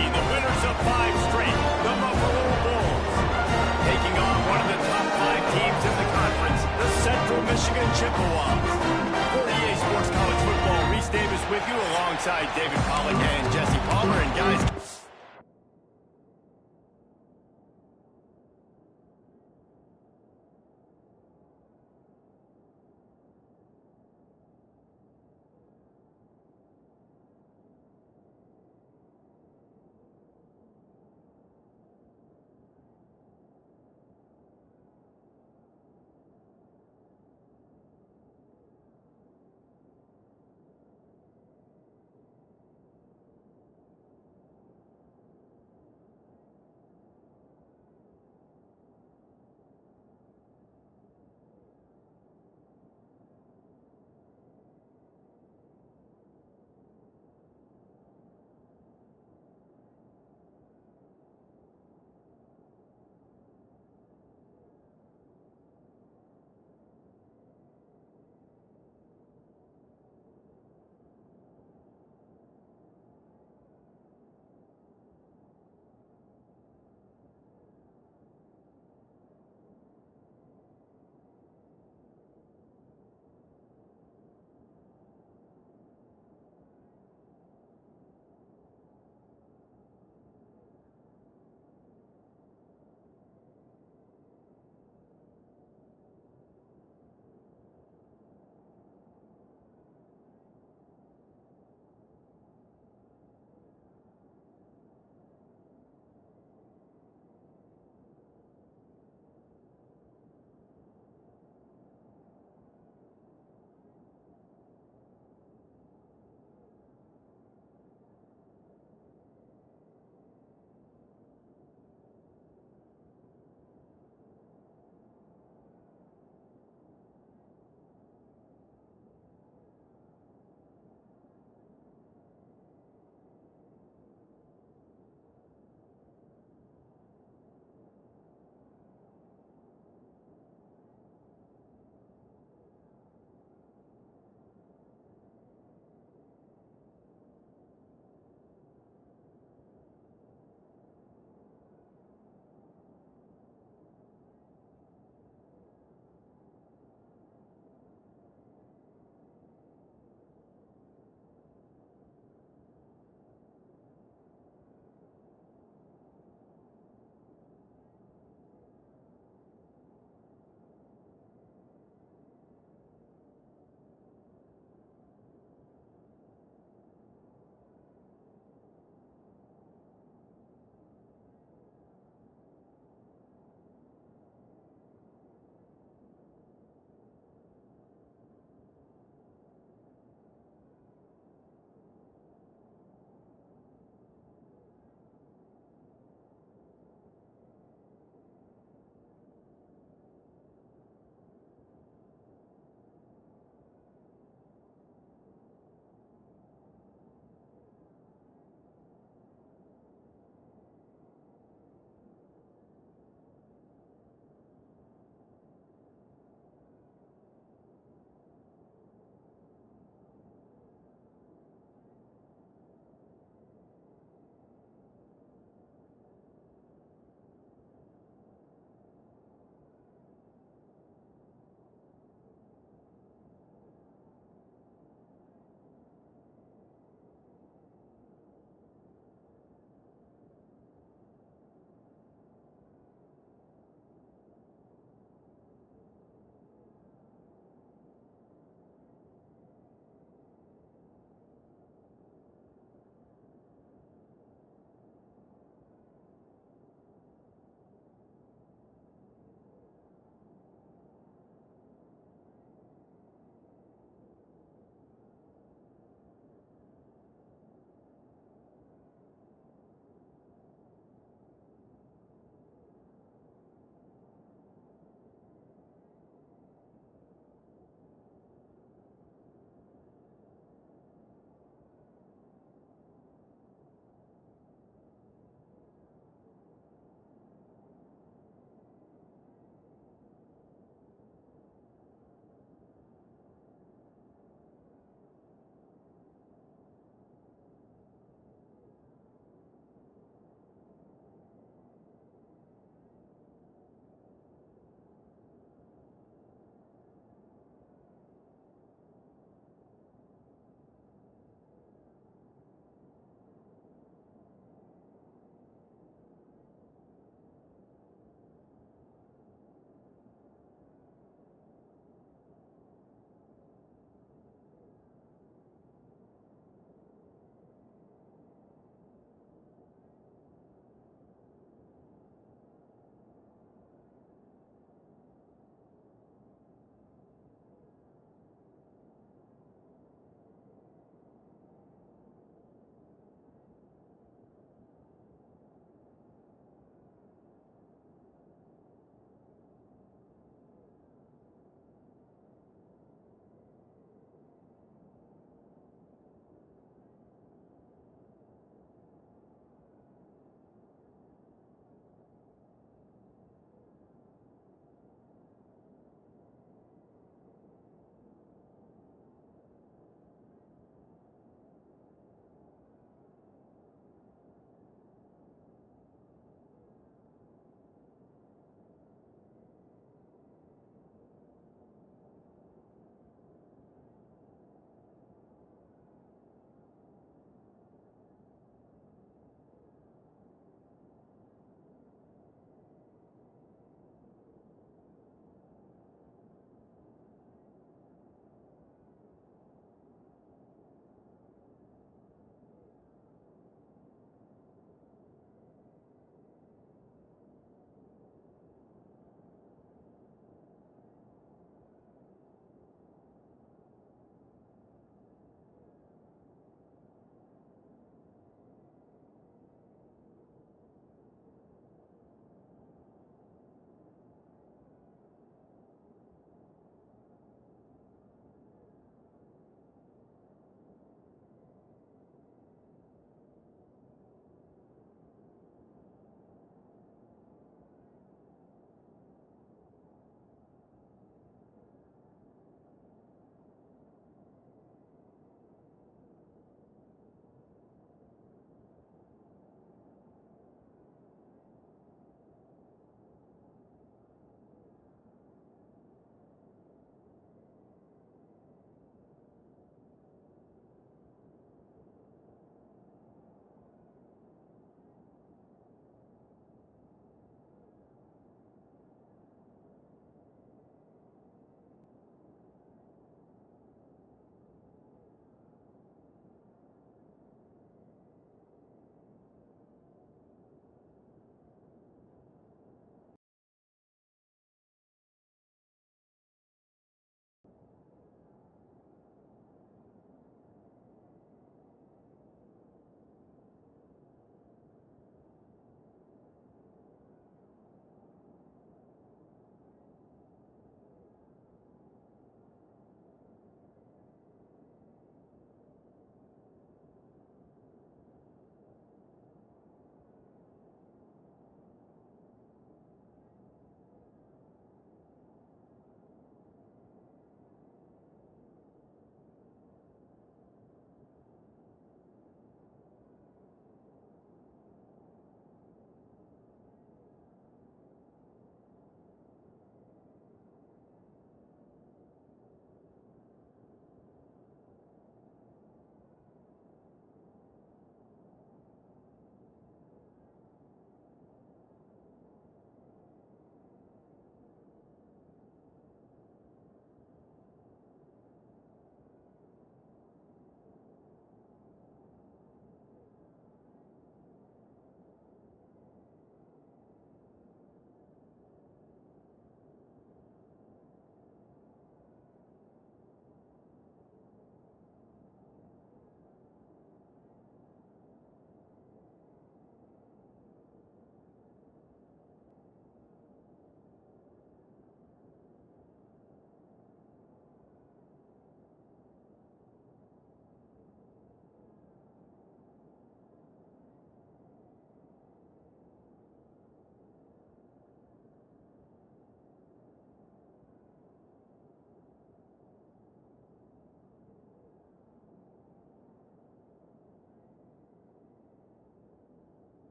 the winners of 5 straight, the Buffalo Bulls. Taking on one of the top 5 teams in the conference, the Central Michigan Chippewas. For EA Sports College Football, Reese Davis with you alongside David Pollack and Jesse Palmer. And guys,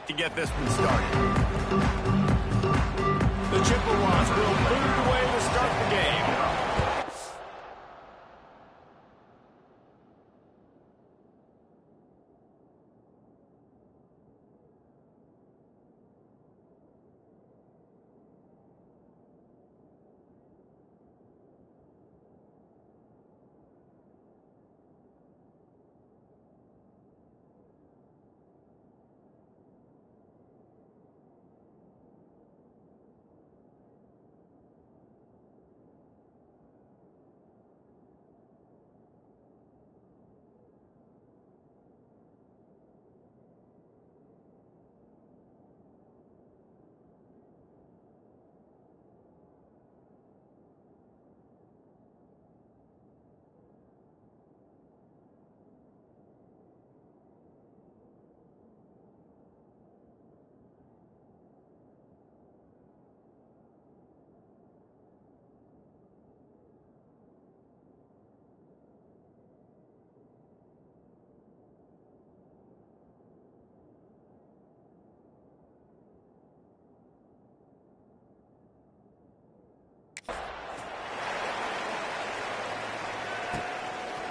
to get this one started. The Chippewas will lead the way to start the game.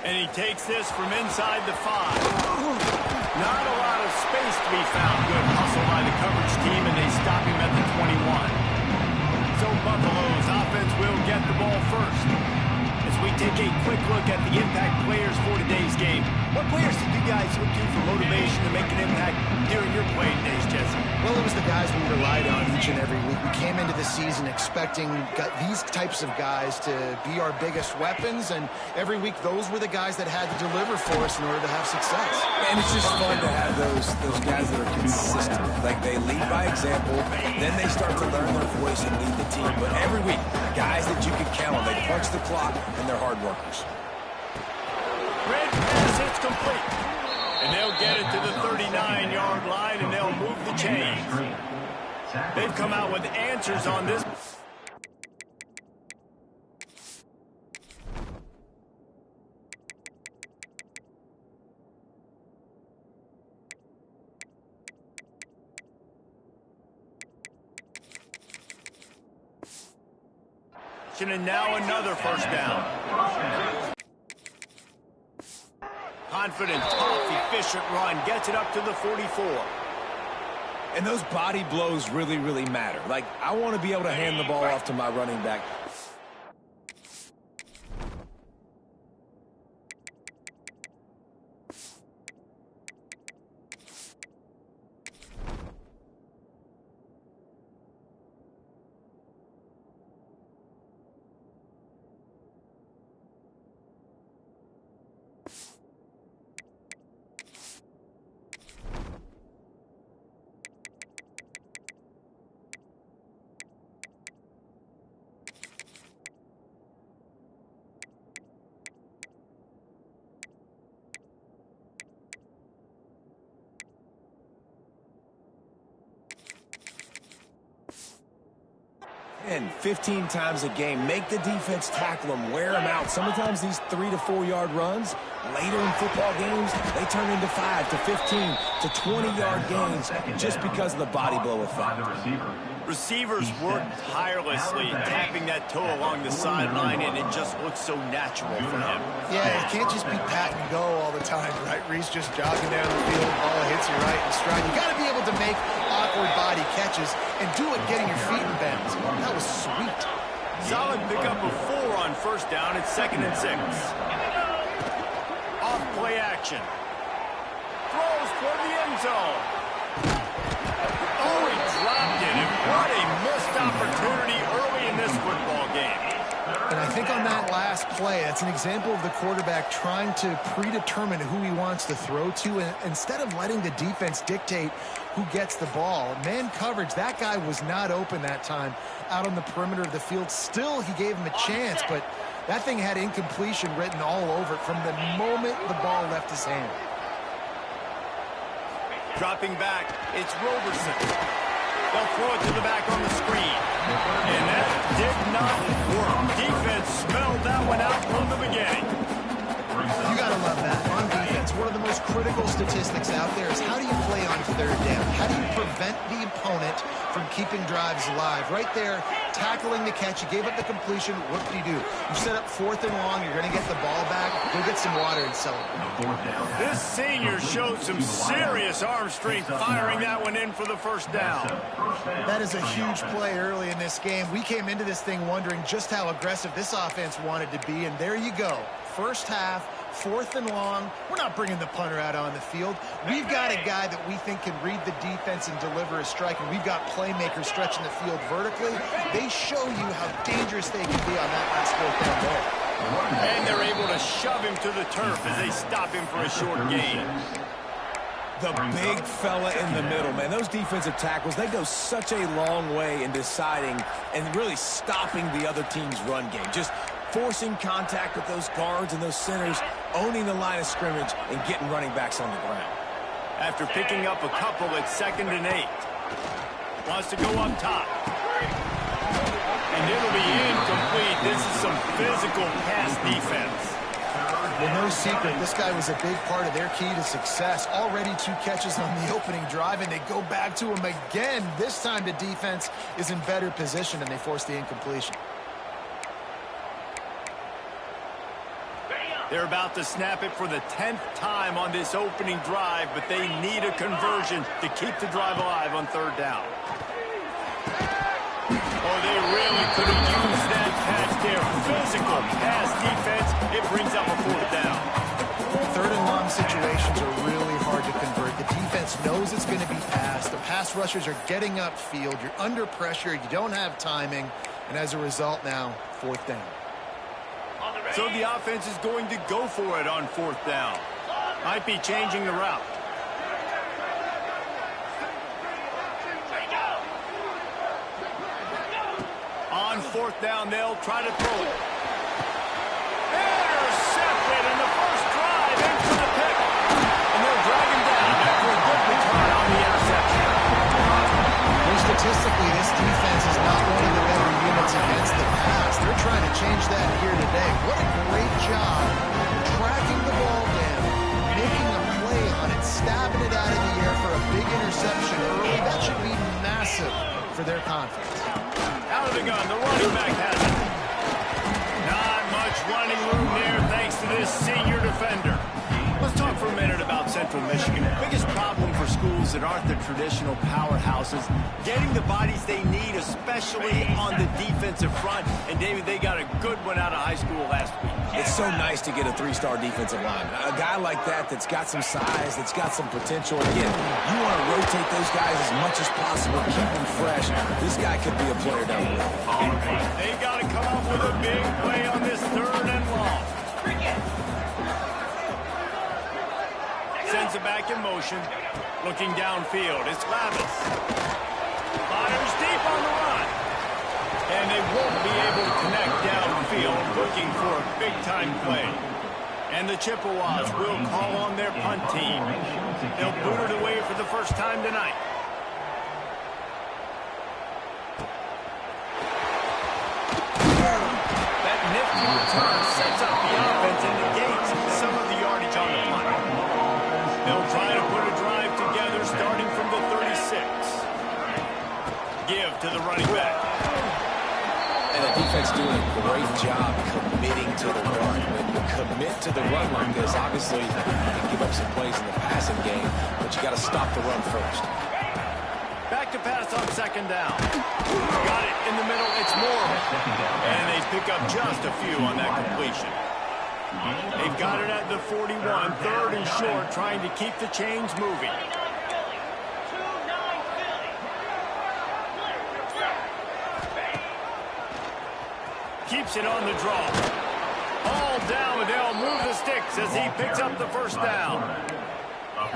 And he takes this from inside the 5. Not a lot of space to be found. Good hustle by the coverage team, and they stop him at the 21. So Buffalo's offense will get the ball first. As we take a quick look at the impact players for today's game, what players did you guys look to for motivation to make an impact during your playing days, Jesse? Well, it was the guys we relied on each and every week. We came into the season expecting these types of guys to be our biggest weapons, and every week those were the guys that had to deliver for us in order to have success. And it's just fun to have those guys that are consistent. Like, they lead by example, then they start to learn their voice and lead the team. But every week, guys that you can count on, they punch the clock, and they're hard workers. Red pass, it's complete. And they'll get it to the 39-yard line, and they'll move the chains. They've come out with answers on this. And now another first down. Confident, tough, efficient run. Gets it up to the 44. And those body blows really, really matter. Like, I want to be able to hand the ball off to my running back. And 15 times a game, make the defense tackle them, wear them out. Sometimes these 3 to 4 yard runs, later in football games, they turn into 5 to 15 to 20-yard gains just because of the body blow effect. Receivers work tirelessly, tapping that toe along the sideline, and it just looks so natural for him. Yeah, it can't just be pat and go all the time, right? Reese just jogging down the field, ball hits you right in stride. You got to be able to make awkward body catches and do it getting your feet in bends. That was sweet. Solid pickup of 4 on first down. It's 2nd and 6. Off play action. Throws toward the end zone. Oh, he dropped it. And what a missed opportunity early in this football game. And I think on that last play, that's an example of the quarterback trying to predetermine who he wants to throw to, and instead of letting the defense dictate who gets the ball. Man coverage, that guy was not open that time out on the perimeter of the field. Still, he gave him a chance, but that thing had incompletion written all over it from the moment the ball left his hand. Dropping back, it's Roberson. They'll throw it to the back on the screen. And that did not work. Defense smelled that one out from the beginning. You got to love that. On defense, one of the most critical statistics out there is how do you play on third down? How do you prevent the opponent from keeping drives alive? Right there, tackling the catch. You gave up the completion. What do? You set up 4th and long. You're going to get the ball back. Go get some water and celebrate. This senior showed some serious arm strength firing that one in for the first down. That is a huge play early in this game. We came into this thing wondering just how aggressive this offense wanted to be, and there you go. First half, 4th and long. We're not bringing the punter out on the field. We've got a guy that we think can read the defense and deliver a strike, and we've got playmakers stretching the field vertically. They show you how dangerous they can be on that last 4th down there. And they're able to shove him to the turf as they stop him for a short gain. The big fella in the middle, man. Those defensive tackles, they go such a long way in deciding and really stopping the other team's run game. Just forcing contact with those guards and those centers, owning the line of scrimmage, and getting running backs on the ground. After picking up a couple at 2nd and 8. Wants to go up top. And it'll be incomplete. This is some physical pass defense. Well, no secret, this guy was a big part of their key to success. Already 2 catches on the opening drive, and they go back to him again. This time the defense is in better position, and they force the incompletion. They're about to snap it for the 10th time on this opening drive, but they need a conversion to keep the drive alive on 3rd down. Oh, they really could have used that catch there. Physical pass defense. It brings up a 4th down. 3rd and long situations are really hard to convert. The defense knows it's going to be passed. The pass rushers are getting upfield. You're under pressure. You don't have timing. And as a result now, 4th down. So the offense is going to go for it on 4th down. Might be changing the route. On 4th down, they'll try to throw it. Intercepted in the first drive into the pick. And they'll drag him down after a good return on the interception. Well, statistically, this defense is not one of the better units against the pass. They're trying to change that here today. What a great job tracking the ball down, making a play on it, stabbing it out of the air for a big interception early. That should be massive for their confidence. Out of the gun, the running back has it. Not much running room there thanks to this senior defender. Let's talk for a minute about Central Michigan. The biggest problem for schools that aren't the traditional powerhouses, getting the bodies they need, especially on the defensive front. And, David, they got a good one out of high school last week. It's so nice to get a 3-star defensive lineman. A guy like that's got some size, that's got some potential. Again, you want to rotate those guys as much as possible, keep them fresh. This guy could be a player down the road. They got to come up with a big play on this 3rd and long. Sends it back in motion. Looking downfield. It's Lavis. Fires deep on the run. And they won't be able to connect downfield, looking for a big-time play. And the Chippewas will call on their punt team. They'll boot it away for the first time tonight. That nifty return sets up the offense and negates some of the yardage on the punt. They'll try to put a drive together starting from the 36. Give to the running back. And the defense doing a great job committing to the run. When you commit to the run like this, obviously you can give up some plays in the passing game, but you got to stop the run first. Back to pass on 2nd down. Got it in the middle. It's Moore. And they pick up just a few on that completion. They've got it at the 41, 3rd and short, trying to keep the chains moving. Keeps it on the draw. All down, but they'll move the sticks as he picks up the 1st down.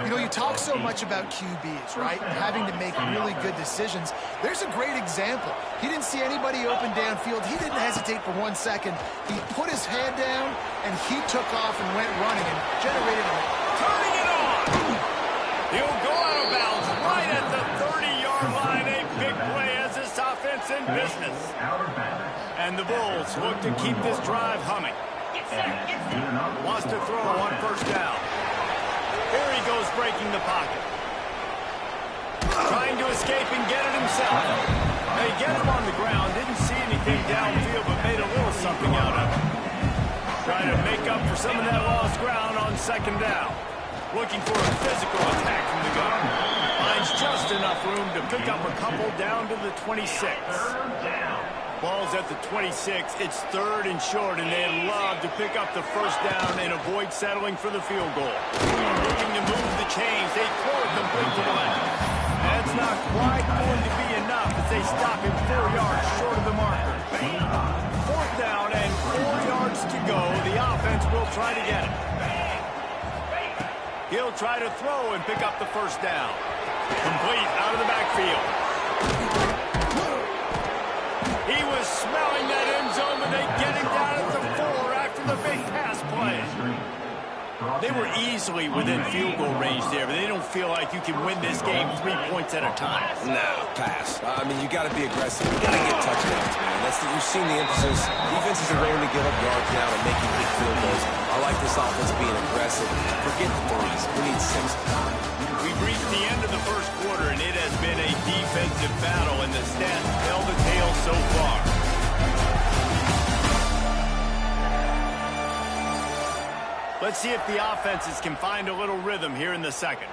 You know, you talk so much about QBs, right? And having to make really good decisions. There's a great example. He didn't see anybody open downfield. He didn't hesitate for 1 second. He put his head down, and he took off and went running and generated a... Turning it on! He'll go out of bounds right at the 30-yard line. A big play as this offense in business. And the Bulls look to keep this drive humming. Wants to throw on 1st down. Here he goes breaking the pocket. Trying to escape and get it himself. They get him on the ground. Didn't see anything downfield, but made a little something out of it. Trying to make up for some of that lost ground on second down. Looking for a physical attack from the gun. Finds just enough room to pick up a couple down to the 26. Ball's at the 26. It's 3rd and short, and they'd love to pick up the first down and avoid settling for the field goal. Looking to move the chains. They throw it complete to the left. That's not quite going to be enough as they stop him 4 yards short of the marker. 4th down and 4 yards to go. The offense will try to get it. He'll try to throw and pick up the first down. Complete out of the backfield. He was smelling that end zone, but they get him down at the 4 after the big pass play. They were easily within field goal range there, but they don't feel like you can win this game 3 points at a time. No, pass. I mean, you got to be aggressive. You got to get touchdowns, man. You've seen the emphasis. Defenses are going to give up yards now and making big field goals. I like this offense being aggressive. Forget the threes. We need 6. We've reached the end of the first quarter, and it has been a defensive battle, and the stats tell the tale so far. Let's see if the offenses can find a little rhythm here in the second.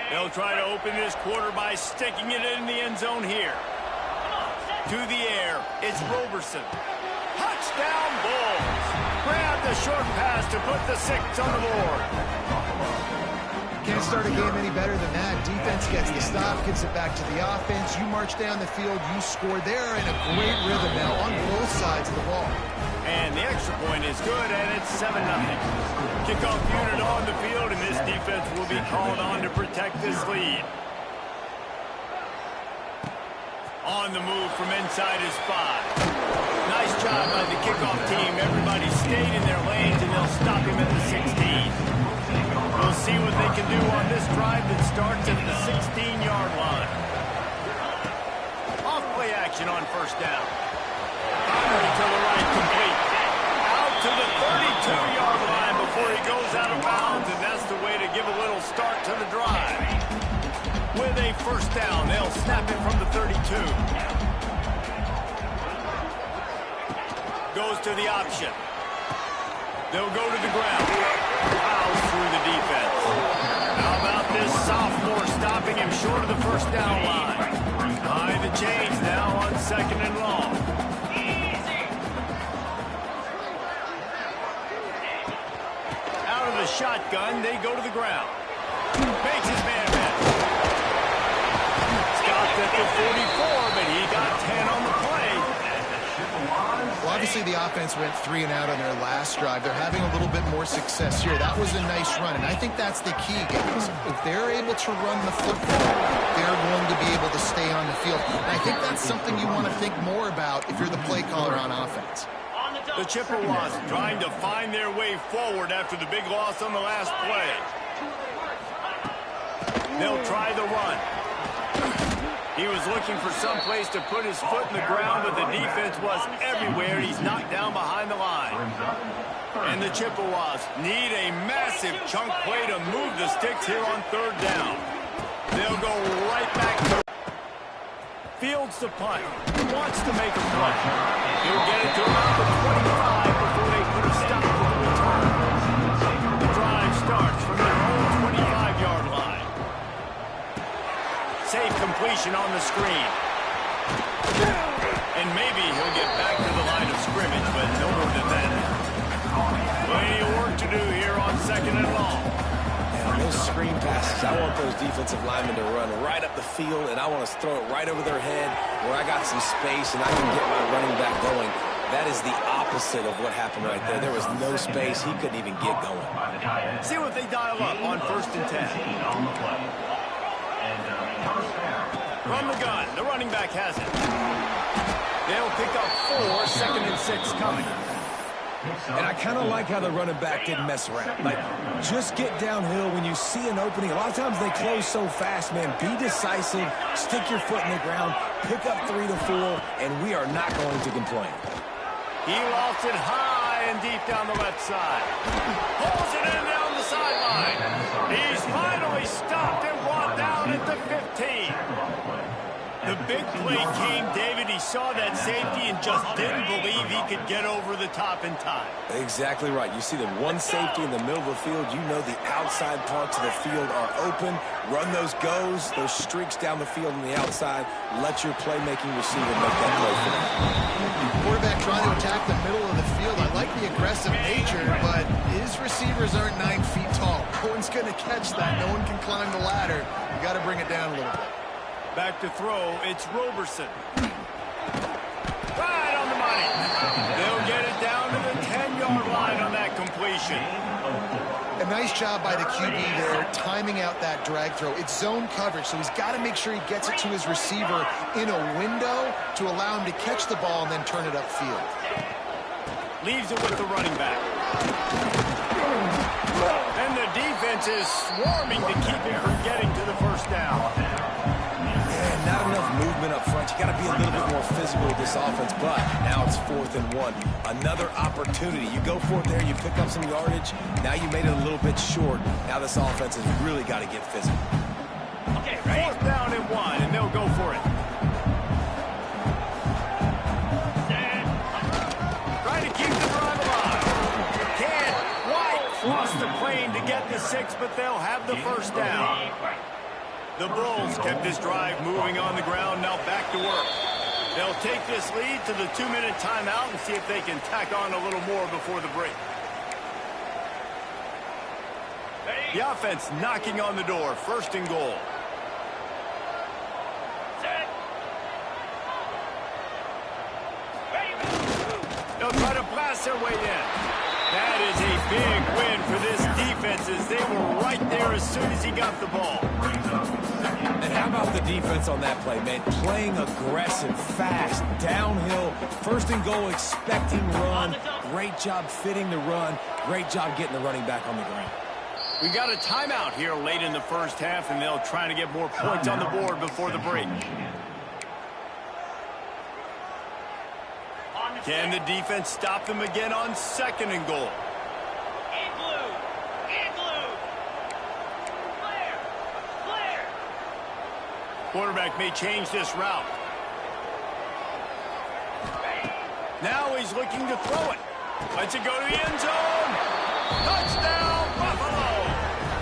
They'll try to open this quarter by sticking it in the end zone here. To the air, it's Roberson. Touchdown, Bulls. Grab the short pass to put the 6 on the board. Can't start a game any better than that. Defense gets the stop, gives it back to the offense. You march down the field, you score. They're in a great rhythm now on both sides of the ball. And the extra point is good, and it's 7-0. Kickoff unit on the field, and this defense will be called on to protect this lead. On the move from inside his 5. Nice job by the kickoff team. Everybody stayed in their lanes, and they'll stop him at the 16. We'll see what they can do on this drive that starts at the 16-yard line. Off play action on first down. Firing to the right, complete. Out to the 32-yard line before he goes out of bounds, and that's the way to give a little start to the drive. With a first down, they'll snap it from the 32. Goes to the option. They'll go to the ground. Fouls through the defense. How about this sophomore stopping him short of the first down line? Behind the chains now on 2nd and long. Out of the shotgun, they go to the ground. Makes his man miss. Stopped at the 44, but he got 10 on the play. Well, obviously the offense went 3 and out on their last drive. They're having a little bit more success here. That was a nice run, and I think that's the key, guys. If they're able to run the football, they're going to be able to stay on the field. And I think that's something you want to think more about if you're the play caller on offense. The Chippewas trying to find their way forward after the big loss on the last play. They'll try the run. He was looking for some place to put his foot in the ground, but the defense was everywhere. He's knocked down behind the line. And the Chippewas need a massive chunk play to move the sticks here on 3rd down. They'll go right back to fields the punt. Wants to make a play. He'll get it to around the 25 before they put a stop to the return. The drive starts from their own 25-yard line. Safe completion on the screen. And maybe he'll get back to the line of scrimmage, but no more than that. Plenty of work to do here on 2nd and long. And those screen passes, I want those defensive linemen to run right up the field, and I want to throw it right over their head where I got some space and I can get my running back going. That is the opposite of what happened right there. There was no space. He couldn't even get going. See what they dial up on 1st and 10. From the gun, the running back has it. They'll pick up 4, 2nd and 6 coming. And I kind of like how the running back didn't mess around. Like, just get downhill when you see an opening. A lot of times they close so fast, man. Be decisive, stick your foot in the ground, pick up 3 to 4, and we are not going to complain. He lost it high and deep down the left side. Pulls it in down the sideline. He's finally stopped and brought down at the 15. The big play came, David. He saw that safety and just didn't believe he could get over the top in time. Exactly right. You see the one safety in the middle of the field. You know the outside parts of the field are open. Run those goes, those streaks down the field on the outside. Let your playmaking receiver make that play for you. Quarterback trying to attack the middle of the field. I like the aggressive nature, but his receivers aren't 9 feet tall. No one's going to catch that. No one can climb the ladder. You got to bring it down a little bit. Back to throw, it's Roberson. Right on the money. They'll get it down to the 10-yard line on that completion. A nice job by the QB there, timing out that drag throw. It's zone coverage, so he's got to make sure he gets it to his receiver in a window to allow him to catch the ball and then turn it upfield. Leaves it with the running back. And the defense is swarming to keep him from getting to the first down. Not enough movement up front. You got to be a little bit more physical with this offense, but now it's 4th and 1. Another opportunity. You go for it there, you pick up some yardage. Now you made it a little bit short. Now this offense has really got to get physical. Okay, right. 4th down and 1, and they'll go for it. Trying to keep the drive alive. Can't quite cross the plane to get the 6, but they'll have the first down. The Bulls kept this drive moving on the ground, now back to work. They'll take this lead to the 2-minute timeout and see if they can tack on a little more before the break. The offense knocking on the door, 1st and goal. They'll try to blast their way in. That is a big win for this defense as they were right there as soon as he got the ball. And how about the defense on that play, man? Playing aggressive, fast, downhill, 1st and goal, expecting run. Great job fitting the run. Great job getting the running back on the ground. We got a timeout here late in the first half, and they'll try to get more points on the board before the break. Can the defense stop them again on 2nd and goal? Quarterback may change this route. Now he's looking to throw it. Lets it go to the end zone. Touchdown, Buffalo!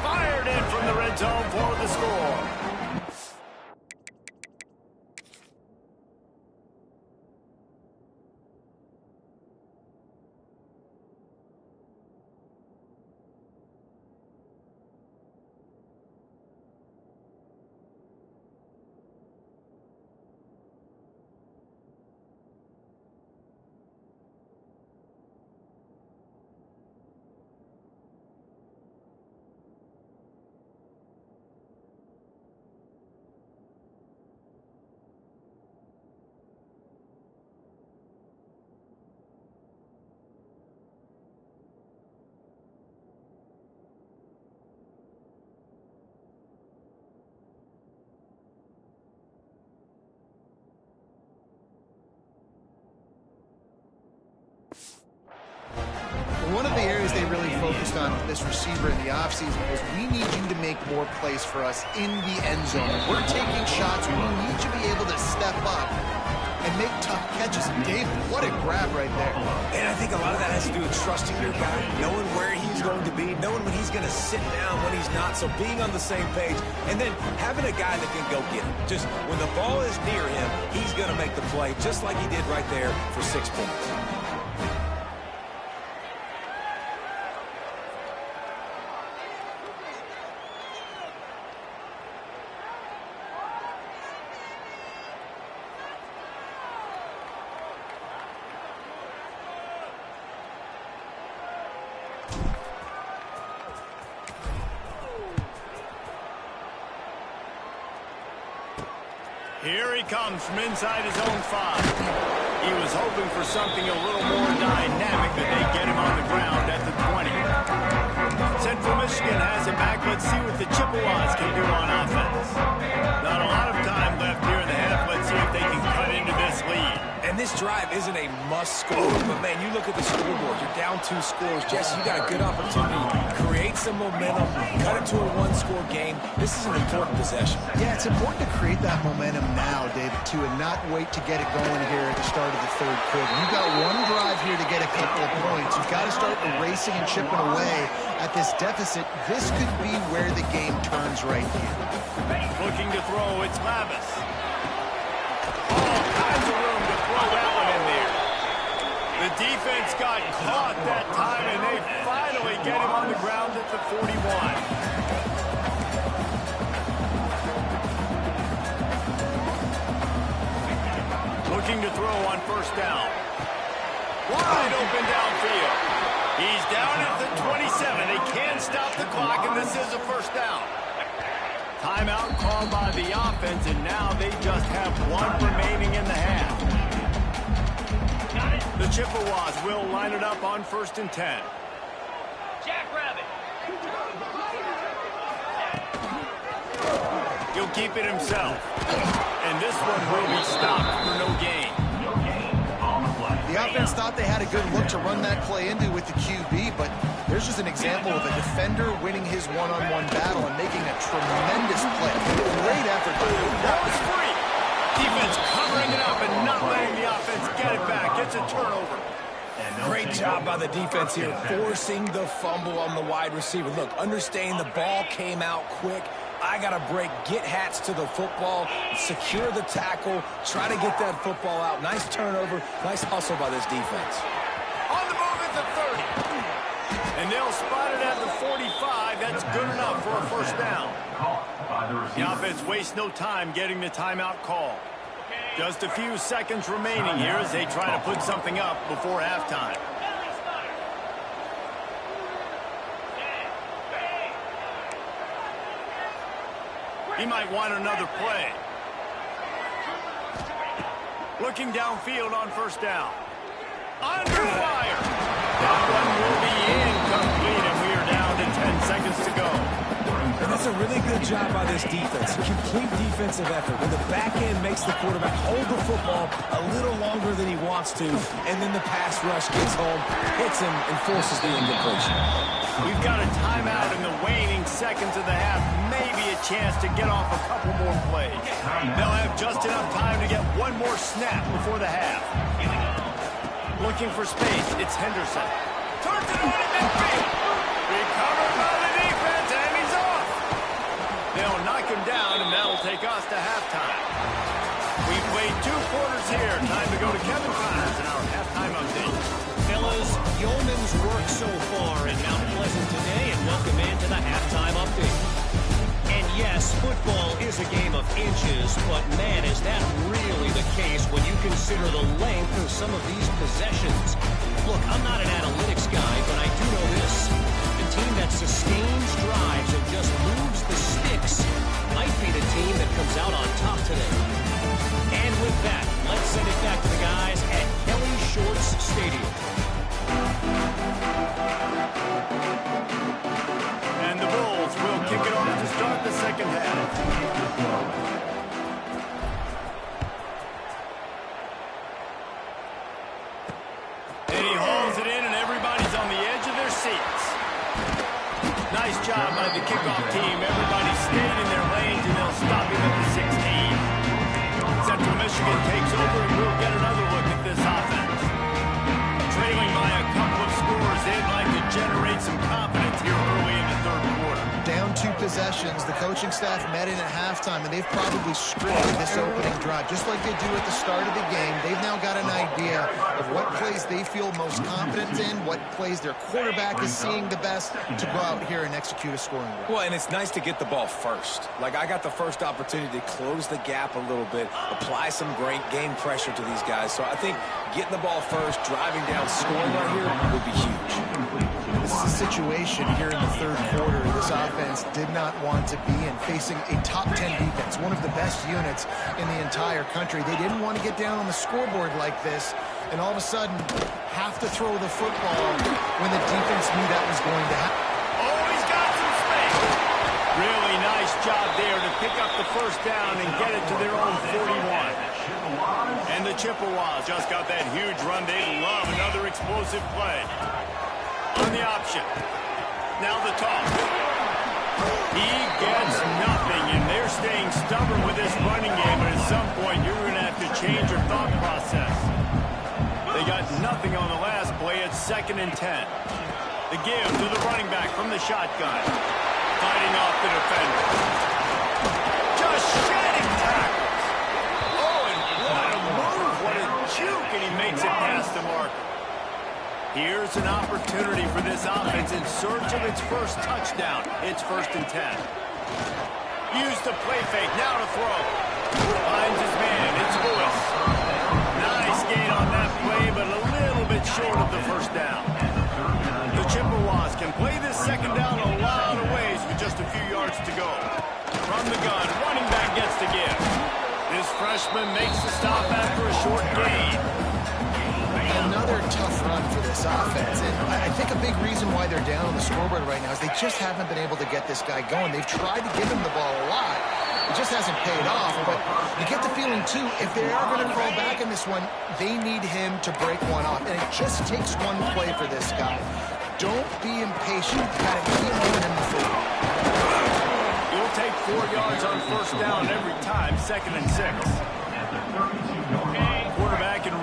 Fired in from the red zone for the score. One of the areas they really focused on this receiver in the offseason was we need you to make more plays for us in the end zone. We're taking shots. We need you to be able to step up and make tough catches. David, what a grab right there. And I think a lot of that has to do with trusting your guy, knowing where he's going to be, knowing when he's going to sit down, when he's not. So being on the same page, and then having a guy that can go get it. Just when the ball is near him, he's going to make the play, just like he did right there for 6 points. Here he comes from inside his own 5. He was hoping for something a little more dynamic, but they get him drive isn't a must-score, but, man, you look at the scoreboard. You're down 2 scores. Jesse, you got a good opportunity. Create some momentum. Cut it to a 1-score game. This is an important possession. Yeah, it's important to create that momentum now, David, too, and not wait to get it going here at the start of the third quarter. You've got one drive here to get a couple of points. You've got to start erasing and chipping away at this deficit. This could be where the game turns right here. Looking to throw, it's Levis. All kinds of room to throw that one in there. The defense got caught that time, and they finally get him on the ground at the 41. Looking to throw on first down. Wide open downfield. He's down at the 27. They can't stop the clock, and this is a first down. Timeout called by the offense, and now they just have 1 remaining in the half. The Chippewas will line it up on 1st and 10. Jackrabbit. He'll keep it himself. And this one will be stopped for no gain. The offense thought they had a good look to run that play into with the QB, but there's just an example of a defender winning his one-on-one battle and making a tremendous play. Great effort by him. That was free. Defense covering it up and not letting the offense get it back. It's a turnover. Great job by the defense here, forcing the fumble on the wide receiver. Look, understand the ball came out quick. I got to break, get Hats to the football, secure the tackle, try to get that football out. Nice turnover, nice hustle by this defense. On the move at the 30. And they'll spot it at the 45. That's good enough for a first down. The offense wastes no time getting the timeout call. Just a few seconds remaining here as they try to put something up before halftime. He might want another play. Looking downfield on first down. Under fire. That one will be incomplete, and we are down to 10 seconds to go. And that's a really good job by this defense. Complete defensive effort. When the back end makes the quarterback hold the football a little longer than he wants to, and then the pass rush gets home, hits him, and forces the incompletion. We've got a timeout in the waning seconds of the half. Maybe a chance to get off a couple more plays. They'll have just enough time to get one more snap before the half. Looking for space, it's Henderson. Turns it on in midfield. Recovered by the defense, and he's off. They'll knock him down, and that'll take us to halftime. We've played 2 quarters here. Time to go to Kevin Connors in our halftime update. Fellas, yeoman's work so far in Mount Pleasant today, and welcome into the halftime update. And yes, football is a game of inches, but man, is that really the case when you consider the length of some of these possessions. Look, I'm not an analytics guy, but I do know this. The team that sustains drives and just moves the sticks might be the team that comes out on top today. And with that, let's send it back to the guys at Kelly Shorts Stadium. And the Bulls will kick it off to start the second half. And he hauls it in, and everybody's on the edge of their seats. Nice job by the kickoff team. Everybody stayed in their lanes, and they'll stop him at the 16. Central Michigan takes over, and we'll get another look at this offense. Trailing by a couple of scores, they'd like to generate some confidence here early in the third quarter. Down 2 possessions, the coaching staff met in at halftime, and they've probably scripted this opening drive. Just like they do at the start of the game, they've now got an idea of what plays they feel most confident in, what plays their quarterback is seeing the best to go out here and execute a scoring drive. Well, and it's nice to get the ball first. Like, I got the first opportunity to close the gap a little bit, apply some great game pressure to these guys. So I think getting the ball first, driving down, scoring right here would be huge. This is a situation here in the third quarter this offense did not want to be in, facing a top 10 defense, one of the best units in the entire country. They didn't want to get down on the scoreboard like this, and all of a sudden have to throw the football when the defense knew that was going to happen. Oh, he's got some space. Really nice job there to pick up the first down and get it to their own 41. And the Chippewas just got that huge run. They love another explosive play. On the option. Now the toss. He gets nothing, and they're staying stubborn with this running game. And at some point, you're going to have to change your thought process. They got nothing on the last play. It's 2nd and 10. The give to the running back from the shotgun. Fighting off the defender. Just shedding tackles. Oh, and what a move. What a juke, and he makes it past the marker. Here's an opportunity for this offense in search of its first touchdown. It's 1st and 10. Use the play fake. Now to throw. Finds his man. It's Lewis. Nice gain on that play, but a little bit short of the first down. The Chippewas can play this 2nd down a lot of ways with just a few yards to go. From the gun, running back gets the give. This freshman makes the stop after a short gain. Another tough run for this offense, and I think a big reason why they're down on the scoreboard right now is they just haven't been able to get this guy going. They've tried to give him the ball a lot. It just hasn't paid off, but you get the feeling, too, if they are going to crawl back in this one, they need him to break one off, and it just takes one play for this guy. Don't be impatient. You got to keep giving him the football. You'll take 4 yards on 1st down every time, 2nd and 6. Quarterback and...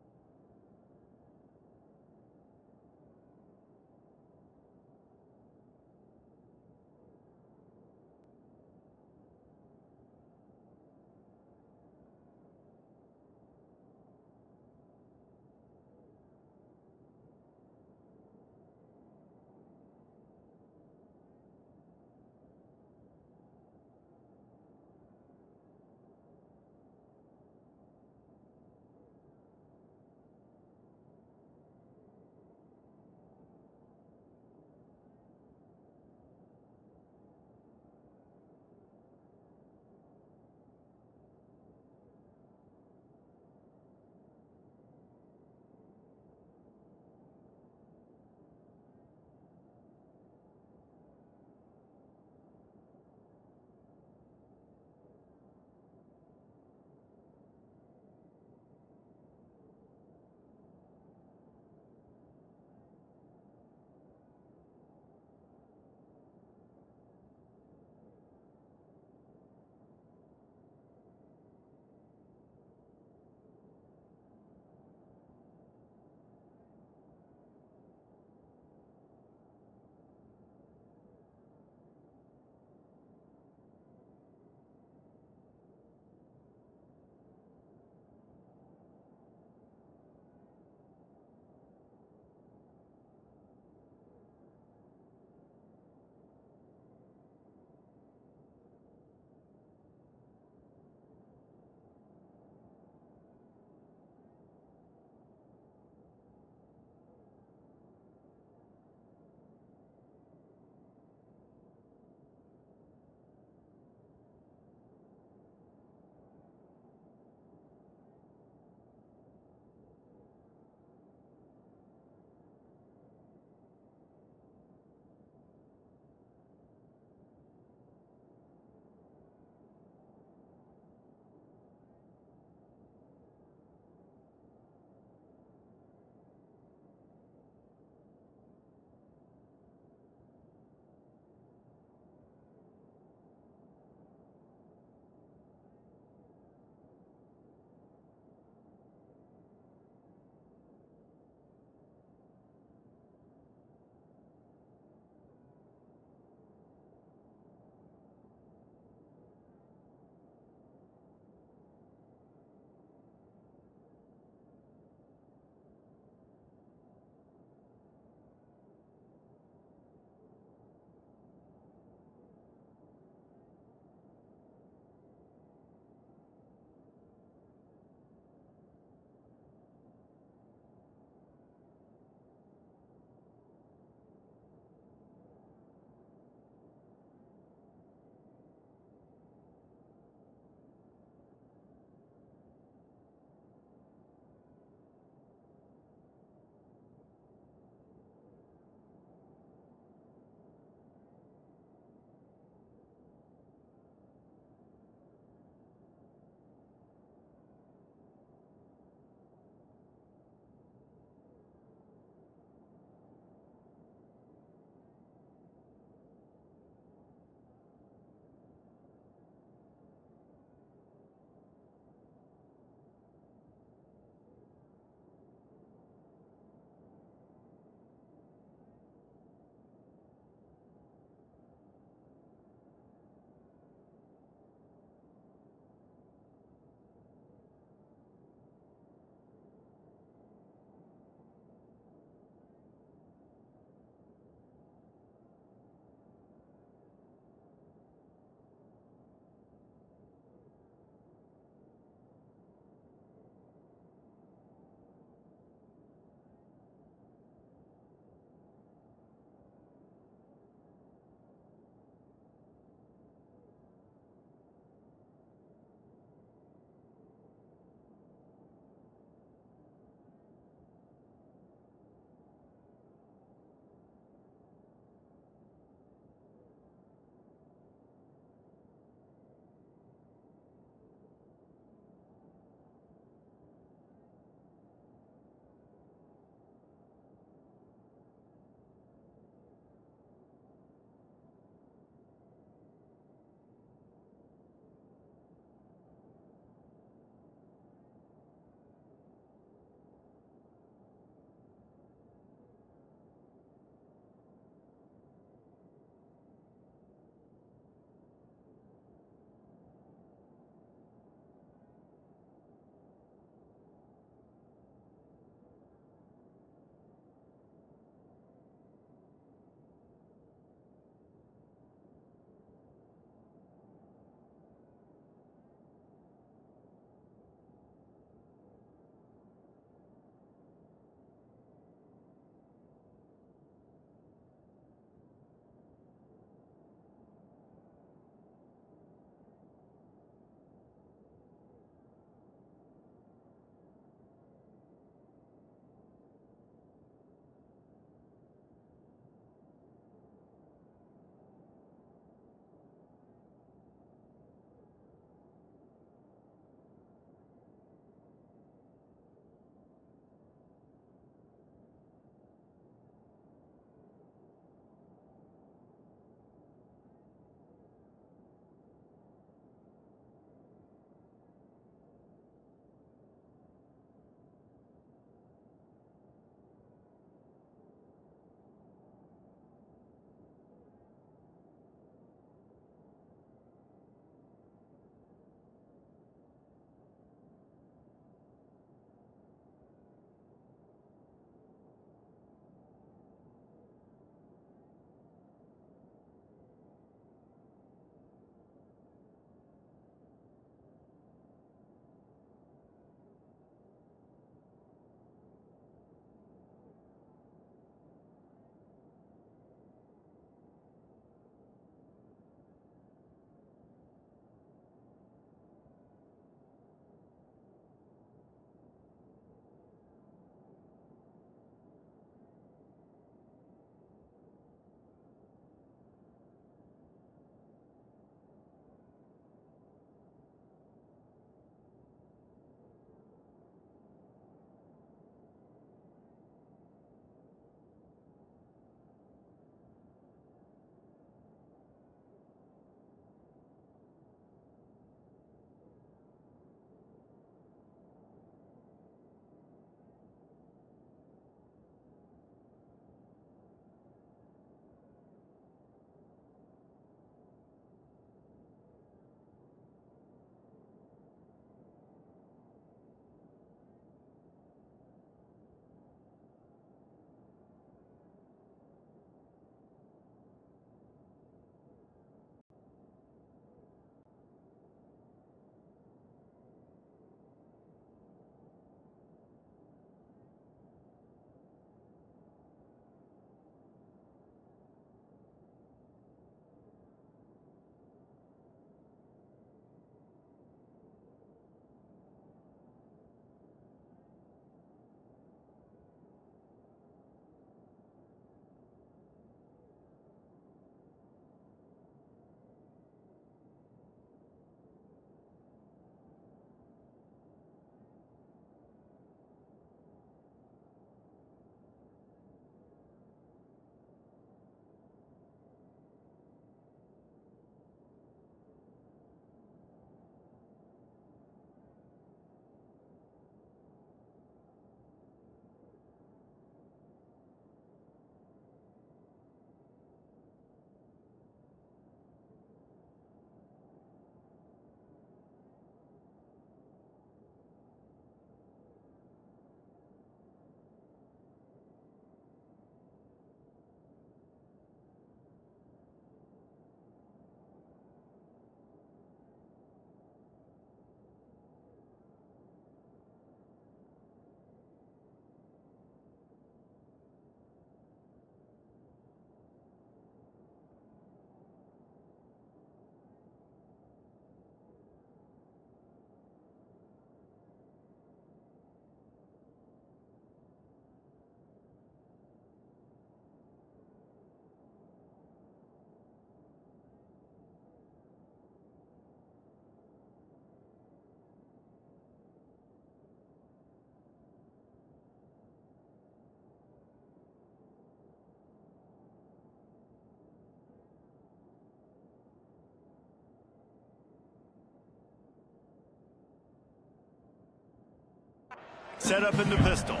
set up in the pistol.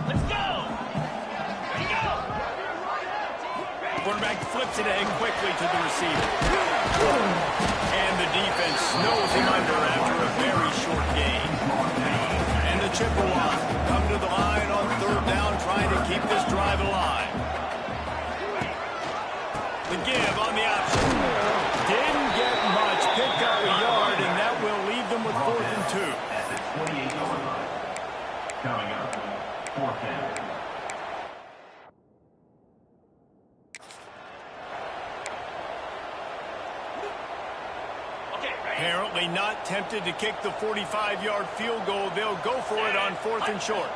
Let's go! Ready, go! Quarterback flips it ahead quickly to the receiver. And the defense snows him under after a very short gain. And the Chippewas come to the line on third down, trying to keep this drive alive. The give on the option. Didn't get much. Picked up a yard, and that will leave them with 4th and 2. At the 28-yard line. Coming up, 4th down. Apparently not tempted to kick the 45-yard field goal. They'll go for it on 4th and short.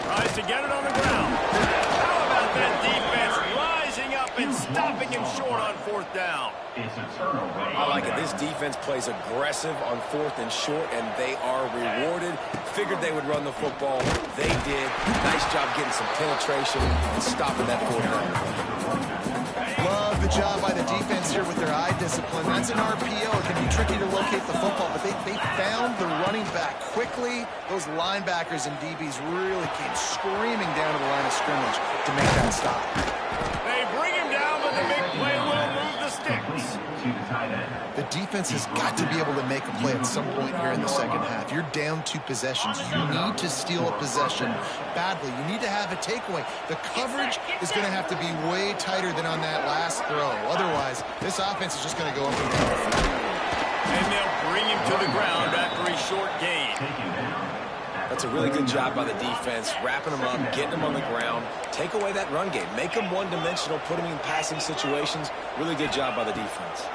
Tries to get it on the ground. How about that defense rising up and stopping him short on 4th down? I like it. This defense plays aggressive on 4th and short, and they are rewarded. Figured they would run the football. They did. Nice job getting some penetration and stopping that 4th down. Love the job by the defense here with their eye discipline. That's an RPO. It can be tricky to locate the football, but they found the running back quickly. Those linebackers and DBs really came screaming down to the line of scrimmage to make that stop. They bring him down, but the big play will move the sticks. The defense has got to be able to make a play at some point here in the second half. You're down 2 possessions. You need to steal a possession badly. You need to have a takeaway. The coverage is going to have to be way tighter than on that last throw. Otherwise, this offense is just going to go up and down. And they'll bring him to the ground after a short gain. That's a really good job by the defense, wrapping them up, getting them on the ground. Take away that run game. Make them one-dimensional, put them in passing situations. Really good job by the defense.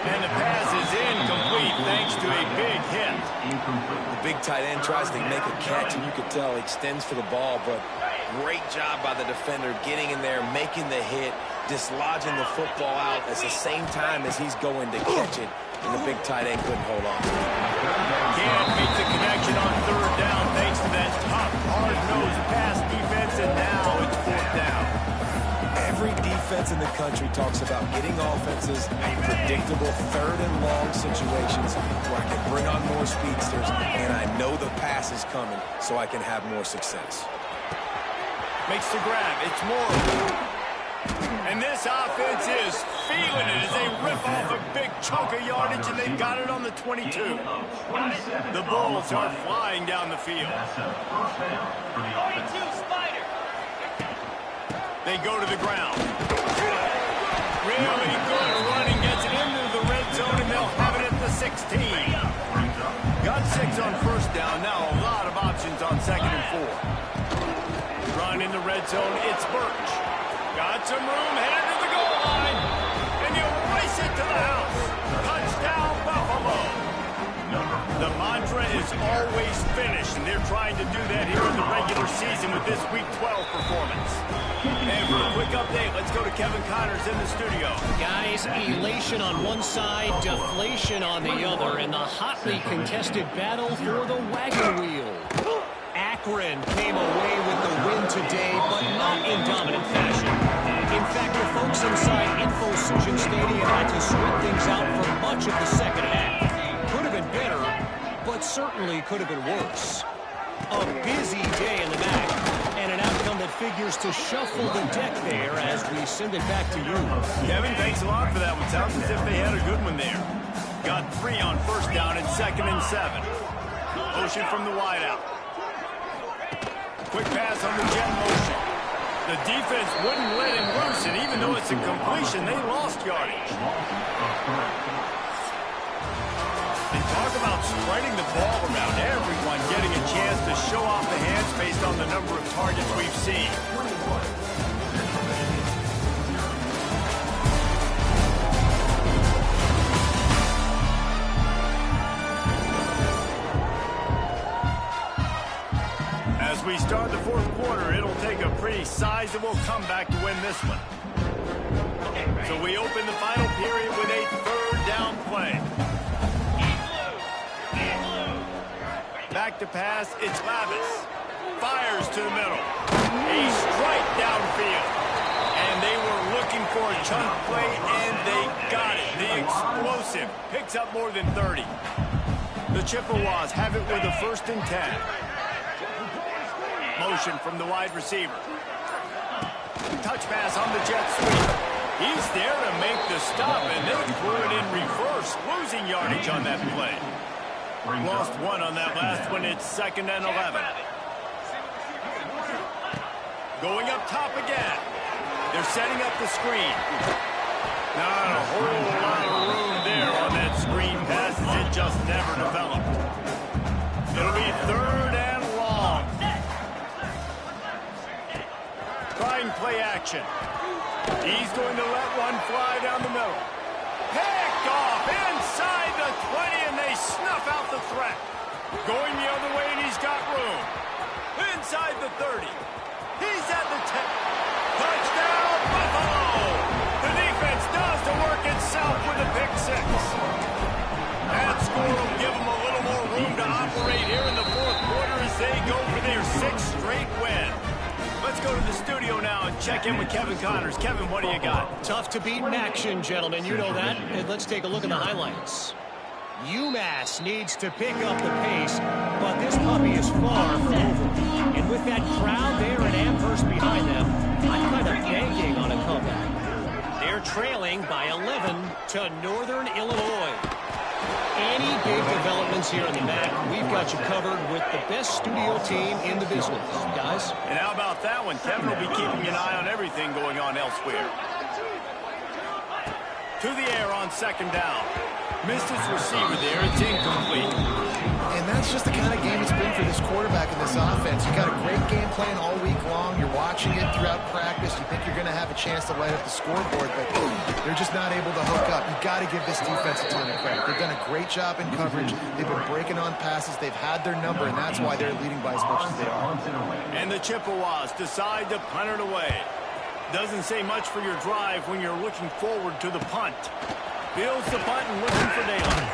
And the pass is incomplete thanks to a big hit. The big tight end tries to make a catch, and you can tell he extends for the ball, but great job by the defender getting in there, making the hit, dislodging the football out at the same time as he's going to catch it, and the big tight end couldn't hold on. Can't make the connection on 3rd down thanks to that tough, hard-nosed pass defense, and now it's 4th down. Every defense in the country talks about getting offenses in predictable 3rd and long situations where I can bring on more speedsters and I know the pass is coming so I can have more success. Makes the grab. It's Moore. And this offense is feeling it as they rip off a big chunk of yardage, and they've got it on the 22. The Bulls are flying down the field. They go to the ground. Really good running, gets it into the red zone, and they'll have it at the 16. Got 6 on 1st down. Now a lot of options on 2nd and 4. Run in the red zone. It's Birch. Got some room, headed to the goal line, and you race it to the house. Touchdown, Buffalo. The mantra is always finish, and they're trying to do that here in the regular season with this Week 12 performance. And for a quick update, let's go to Kevin Connors in the studio. Guys, elation on one side, deflation on the other, and the hotly contested battle for the wagon wheel. Akron came away with the win today, but not in dominant fashion. In fact, the folks inside InfoCision Stadium had to sweat things out for much of the second half. Could have been better, but certainly could have been worse. A busy day in the MAC, and an outcome that figures to shuffle the deck there as we send it back to you. Kevin, thanks a lot for that one. Sounds as if they had a good one there. Got 3 on 1st down and 2nd and 7. Motion from the wideout. Quick pass on the jet motion. The defense wouldn't let him loose, and even though it's a completion, they lost yardage. And talk about spreading the ball around. Everyone getting a chance to show off the hands based on the number of targets we've seen. As we start the 4th quarter, it'll take a pretty sizable comeback to win this one. So we open the final period with a 3rd down play. Back to pass, it's Lavis. Fires to the middle. A strike downfield. And they were looking for a chunk play, and they got it. The explosive picks up more than 30. The Chippewas have it with a 1st and 10. Motion from the wide receiver. Touch pass on the jet sweep. He's there to make the stop, and they threw it in reverse, losing yardage on that play. Lost 1 on that last one. It's 2nd and 11. Going up top again. They're setting up the screen. Not a whole lot of room there on that screen pass. It just never developed. It'll be 3rd and long. Trying play action. He's going to let one fly down the middle. Picked off inside the 20, and they snuff out the threat. Going the other way, and he's got room. Inside the 30. He's at the 10. Touchdown, Buffalo! The defense does the work itself with a pick 6. That score will give them a little more room to operate here in the 4th quarter as they go for their 6th straight win. Let's go to the studio now and check in with Kevin Connors. Kevin, what do you got? Tough to beat in action, gentlemen. You know that. And let's take a look at the highlights. UMass needs to pick up the pace, but this puppy is far from over. And with that crowd there at Amherst behind them, I'm kind of banking on a comeback. They're trailing by 11 to Northern Illinois. Any big developments here on the mat, we've got you covered with the best studio team in the business, guys. And how about that one? Kevin will be keeping an eye on everything going on elsewhere. To the air on 2nd down. Missed his receiver there. It's incomplete. And that's just the kind of game it's been for this quarterback in this offense. You got a great game plan all week long. You're watching it throughout practice. You think you're going to have a chance to light up the scoreboard, but they're just not able to hook up. You've got to give this defense a ton of credit. They've done a great job in coverage. They've been breaking on passes. They've had their number, and that's why they're leading by as much as they are. And the Chippewas decide to punt it away. Doesn't say much for your drive when you're looking forward to the punt. Fields the punt and looking for daylight.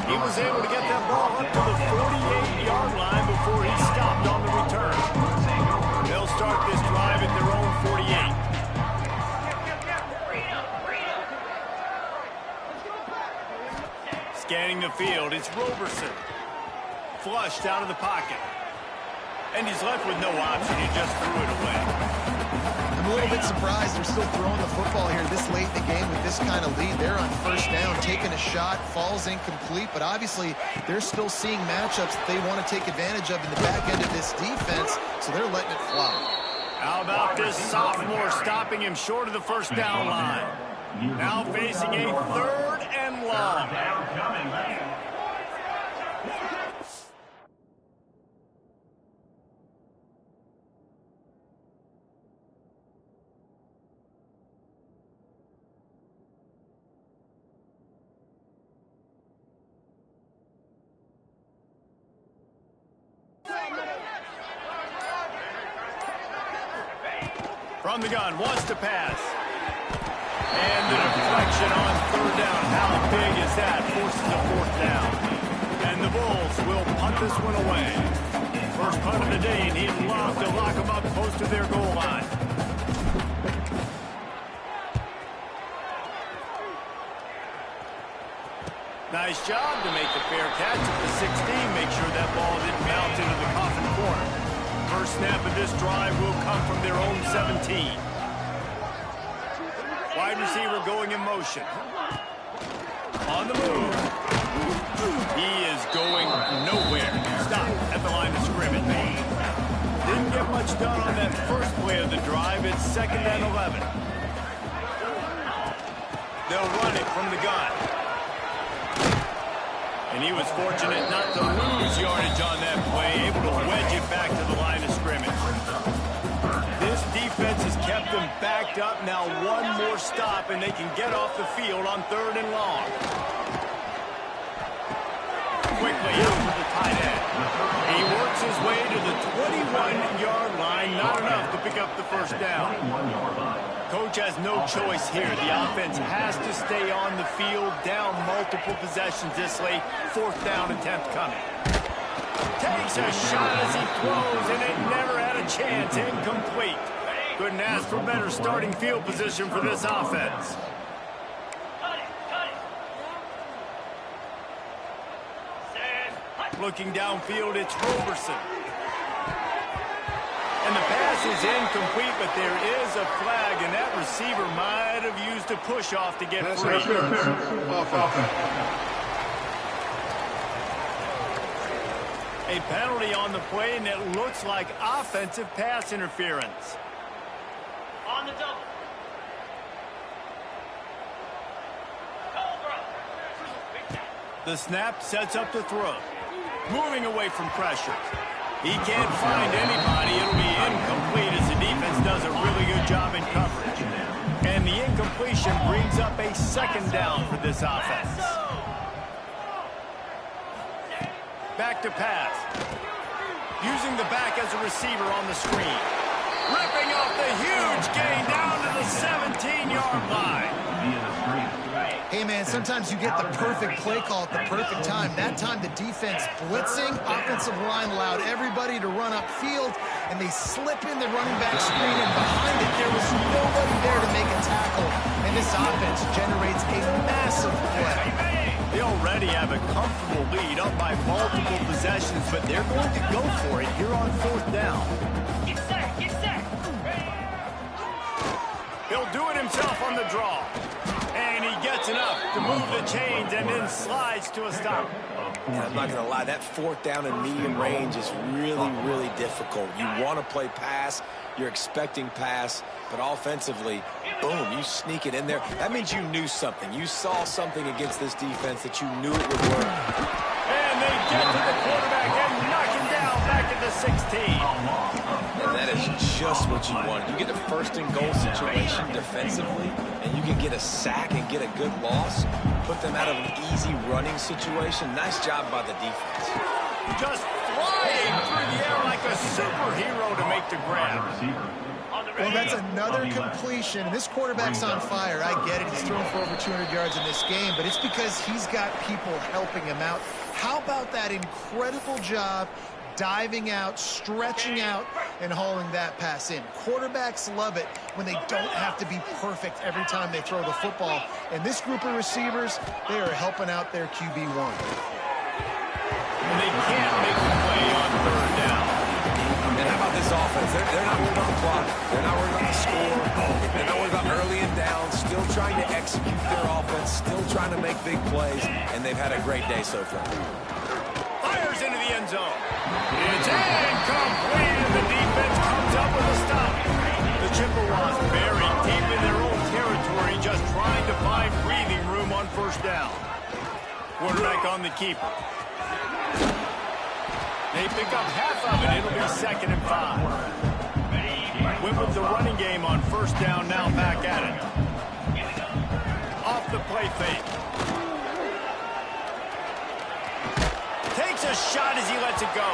He was able to get that ball up to the 48-yard line before he stopped on the return. They'll start this drive at their own 48. Scanning the field, it's Roberson. Flushed out of the pocket. And he's left with no option. He just threw it away. I'm a little bit surprised they're still throwing the football here this late in the game with this kind of lead. They're on 1st down, taking a shot, falls incomplete, but obviously they're still seeing matchups that they want to take advantage of in the back end of this defense, so they're letting it fly. How about this sophomore stopping him short of the 1st down line? Now facing a 3rd and long. From the gun, wants to pass. And the deflection on 3rd down. How big is that? Forces a 4th down. And the Bulls will punt this one away. First punt of the day, and he'd love to lock them up close to their goal line. Nice job to make the fair catch at the 16. Make sure that ball didn't bounce into the coffin corner. First snap of this drive will come from their own 17. Wide receiver going in motion. On the move. He is going nowhere. Stop at the line of scrimmage. Didn't get much done on that first play of the drive. It's 2nd and 11. They'll run it from the gun. And he was fortunate not to lose yardage on that play, able to wedge it back to the line of scrimmage. This defense has kept them backed up. Now one more stop, and they can get off the field on 3rd and long. Quickly out to the tight end. He works his way to the 21-yard line. Not enough to pick up the 1st down. Coach has no choice here. The offense has to stay on the field, down multiple possessions this late. 4th down and 10th coming. Takes a shot as he throws, and it never had a chance. Incomplete. Couldn't ask for better starting field position for this offense. Looking downfield, it's Roberson. And the pass is incomplete, but there is a flag, and that receiver might have used a push-off to get free. A penalty on the play, and it looks like offensive pass interference. On the double. The snap sets up the throw. Moving away from pressure. He can't find anybody. It'll be incomplete as the defense does a really good job in coverage. And the incompletion brings up a second down for this offense. Back to pass. Using the back as a receiver on the screen. Ripping off the huge gain down to the 17-yard line. Hey, man, sometimes you get the perfect play call at the perfect time. That time the defense blitzing, offensive line allowed everybody to run upfield, and they slip in the running back screen, and behind it there was nobody there to make a tackle, and this offense generates a massive play. They already have a comfortable lead up by multiple possessions, but they're going to go for it here on fourth down. Get set, get set. He'll do it himself on the draw. And he gets enough to move the chains and then slides to a stop. And I'm not going to lie, that fourth down and medium range is really, really difficult. You want to play pass, you're expecting pass, but offensively, boom, you sneak it in there. That means you knew something. You saw something against this defense that you knew it would work. And they get to the quarterback and knock him down back at the 16. And that is just what you want. You get a first and goal situation defensively, and you can get a sack and get a good loss, put them out of an easy running situation. Nice job by the defense. Just flying through the air like a superhero to make the grab. Well, that's another completion. This quarterback's on fire. I get it. He's thrown for over 200 yards in this game, but it's because he's got people helping him out. How about that incredible job diving out, stretching out, and hauling that pass in? Quarterbacks love it when they don't have to be perfect every time they throw the football. And this group of receivers, they are helping out their QB1. And they can't make the play on third down. And how about this offense? They're not worried about the clock. They're not worried about the score. They're not worried about early and down. Still trying to execute their offense. Still trying to make big plays. And they've had a great day so far. Fires into the end zone. It's incomplete, and the defense comes up with a stop. The Chippewas buried deep in their own territory, just trying to find breathing room on first down. Quarterback on the keeper. They pick up half of it. It'll be 2nd and 5. Went with the running game on first down, now back at it. Off the play fake. Takes a shot as he lets it go.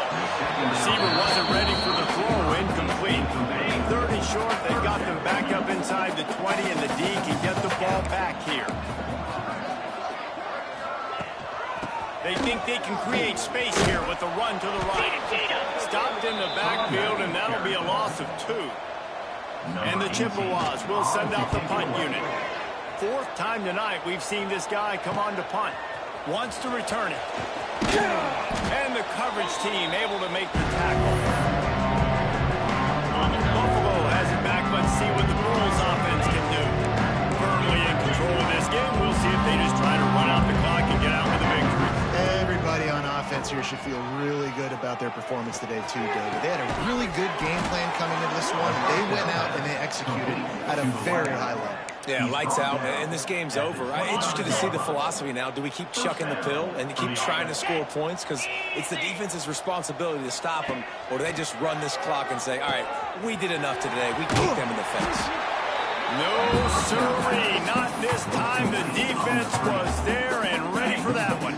Receiver wasn't ready for the throw. Incomplete. 3rd and short. They got them back up inside the 20, and the D can get the ball back here. They think they can create space here with the run to the right. Stopped in the backfield, and that'll be a loss of 2. And the Chippewas will send out the punt unit. 4th time tonight we've seen this guy come on to punt. Wants to return it. And the coverage team able to make the tackle. Buffalo has it back. Let's see what the Bulls offense can do. Firmly in control of this game. We'll see if they just try to run out the clock and get out with a victory. Everybody on offense here should feel really good about their performance today too, David. They had a really good game plan coming into this one. They went out and they executed at a very high level. Yeah, lights out, and this game's over. I'm interested to see the philosophy now. Do we keep chucking the pill and keep trying to score points? Because it's the defense's responsibility to stop them. Or do they just run this clock and say, all right, we did enough today. We kicked them in the face. No, sirree. Not this time. The defense was there and ready for that one.